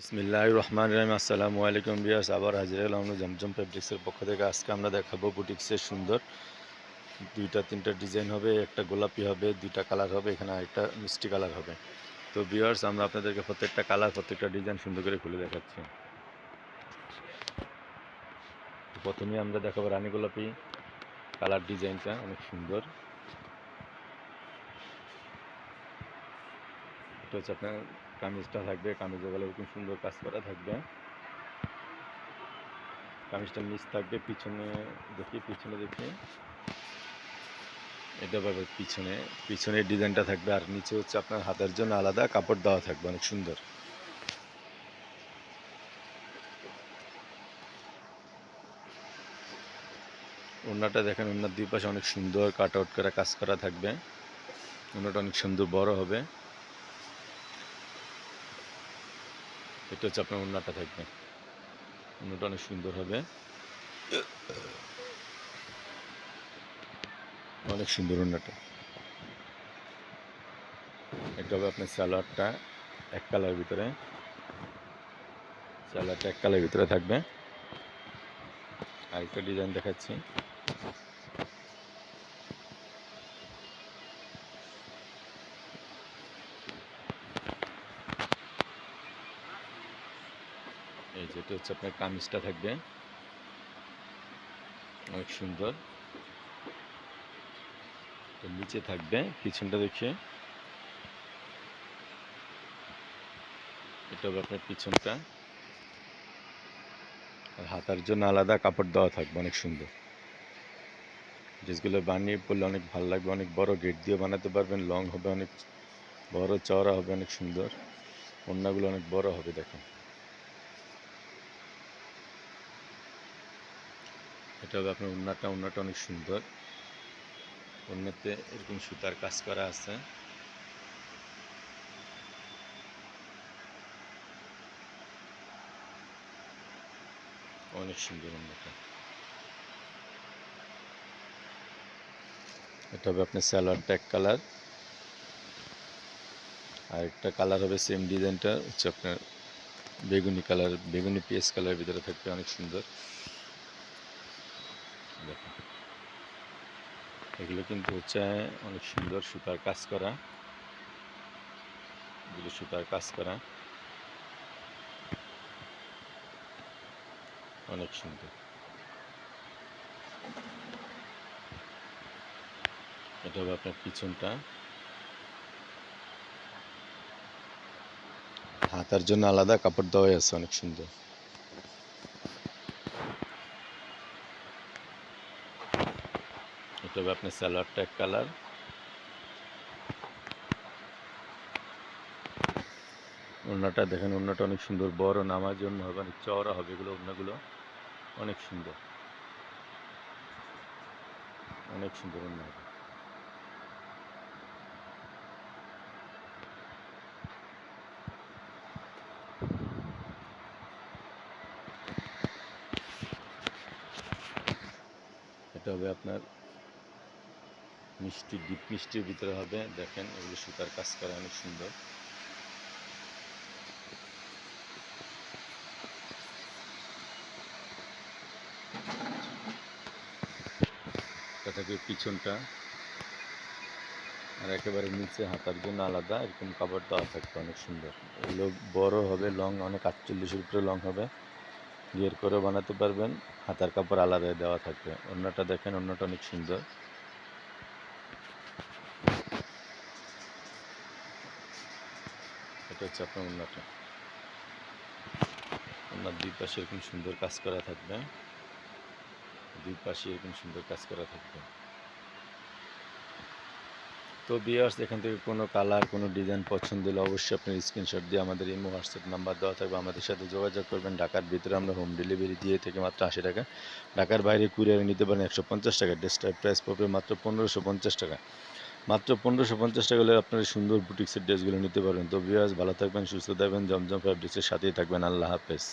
বিসমিল্লাহির রহমানির রহিম। আসসালামু আলাইকুম ভিউয়ার্স, আবার হাজির হলাম আমরা জমজম ফেব্রিক্সের পক্ষ থেকে। আজকে আমরা দেখাবো বুটিক্সের সুন্দর দুইটা তিনটা ডিজাইন হবে, একটা গোলাপি হবে, দুইটা কালার হবে, এখানে আরেকটা মিষ্টি কালার হবে। তো ভিউয়ার্স, আমরা আপনাদেরকে প্রত্যেকটা কালার প্রত্যেকটা ডিজাইন সুন্দর করে খুলে দেখাচ্ছি। প্রথমেই আমরা দেখাবো রানী গোলাপি কালার ডিজাইনটা, অনেক সুন্দর। এটা হচ্ছে আপনার কামিজটা থাকবে, কামিজের গলায় এরকম সুন্দর কাজ করা থাকবে। কামিজটার নিচ থাকবে, পিছনে দেখি এটা পাবে পিছনের ডিজাইনটা থাকবে, আর নিচে হচ্ছে আপনার হাতের জন্য আলাদা কাপড় দেওয়া থাকবে, অনেক সুন্দর। ওড়নাটা দেখেন, ওড়নার দুই পাশে অনেক সুন্দর কাট আউট করে কাজ করা থাকবে। ওড়নাটা অনেক সুন্দর বড় হবে। এটা হচ্ছে আপনার ওড়নাটা থাকবে, ওড়নাটা অনেক সুন্দর হবে, অনেক সুন্দর ওড়নাটা। এটা হবে আপনার সালোয়ারটা এক কালারের ভিতরে, সালোয়ারটা এক কালারের ভিতরে থাকবে। আরেকটা ডিজাইন দেখাচ্ছি। এই যেটা হচ্ছে আপনার কামিজটা থাকবে, অনেক সুন্দর। নিচে থাকবে, পিছনটা দেখে এটা হবে আপনার পিছনটা, আর হাতার জন্য আলাদা কাপড় দেওয়া থাকবে, অনেক সুন্দর। ড্রেসগুলো বানিয়ে পরলে অনেক ভালো লাগবে, অনেক বড় গেট দিয়ে বানাতে পারবেন, লং হবে, অনেক বড় চওড়া হবে, অনেক সুন্দর। ওড়নাগুলো অনেক বড় হবে দেখেন। এটা হবে আপনার ওড়নাটা অনেক সুন্দর। ওড়নাতে এরকম সুতার কাজ করা আছে, অনেক সুন্দর ওড়নাটা। এটা হবে আপনার সালোয়ারটা এক কালার, আর একটা কালার হবে সেম ডিজাইনটা হচ্ছে আপনার বেগুনি কালার, বেগুনি পিএস কালারের ভিতরে থাকবে, অনেক সুন্দর। দেখেন, এগুলো কিন্তু হচ্ছে অনেক সুন্দর সুতার কাজ করা, এগুলো সুতার কাজ করা, অনেক সুন্দর। এটা হবে আপনার পিছনটা, হাতার জন্য আলাদা কাপড় দেওয়া আছে, অনেক সুন্দর। এটা হবে আপনার সালোয়ারটা এক কালার, ওড়নাটা দেখেন, ওড়নাটা অনেক সুন্দর, বড় নামার জন্য হবে, অনেক চওড়া হবে, এগুলো ওড়নাগুলো অনেক সুন্দর, অনেক সুন্দর ওড়না হবে। এটা হবে আপনার মিষ্টি, ডিপ মিষ্টির ভিতরে হবে, দেখেন এগুলো সুতার কাজ করা, অনেক সুন্দর। এটা থাকবে পিছনটা, আর একেবারে নিচে হাতার জন্য আলাদা এরকম কাপড় দেওয়া থাকবে, অনেক সুন্দর। এগুলো বড় হবে, লং অনেক 48-এর উপরে লং হবে, ঘের করে বানাতে পারবেন, হাতার কাপড় আলাদা দেওয়া থাকবে। ওড়নাটা দেখেন, ওড়নাটা অনেক সুন্দর। এটা হচ্ছে আপনার ওড়নাটা, ওড়নার দুই পাশে এরকম সুন্দর কাজ করা থাকবে, দুই পাশে এরকম সুন্দর কাজ করা থাকবে। তো ভিউয়ার্স, এখান থেকে কোনো কালার কোনো ডিজাইন পছন্দ হলে অবশ্যই আপনার স্ক্রিনশট দিয়ে আমাদের ইমো হোয়াটসঅ্যাপ নাম্বার দেওয়া থাকবে, আমাদের সাথে যোগাযোগ করবেন। ঢাকার ভিতরে আমরা হোম ডেলিভারি দিয়ে থেকে মাত্র 80 টাকা, ঢাকার বাইরে কুরিয়ারে নিতে পারেন 150 টাকা। ড্রেসটার প্রাইস পড়বে মাত্র 1550 টাকা, মাত্র 1550 টাকা হলে আপনারা সুন্দর বুটিক্সের ড্রেসগুলো নিতে পারবেন। তো ভিউয়ার্স, ভালো থাকবেন, সুস্থ থাকবেন, জমজম ফ্যাব্রিক্সের সাথেই থাকবেন। আল্লাহ হাফেজ।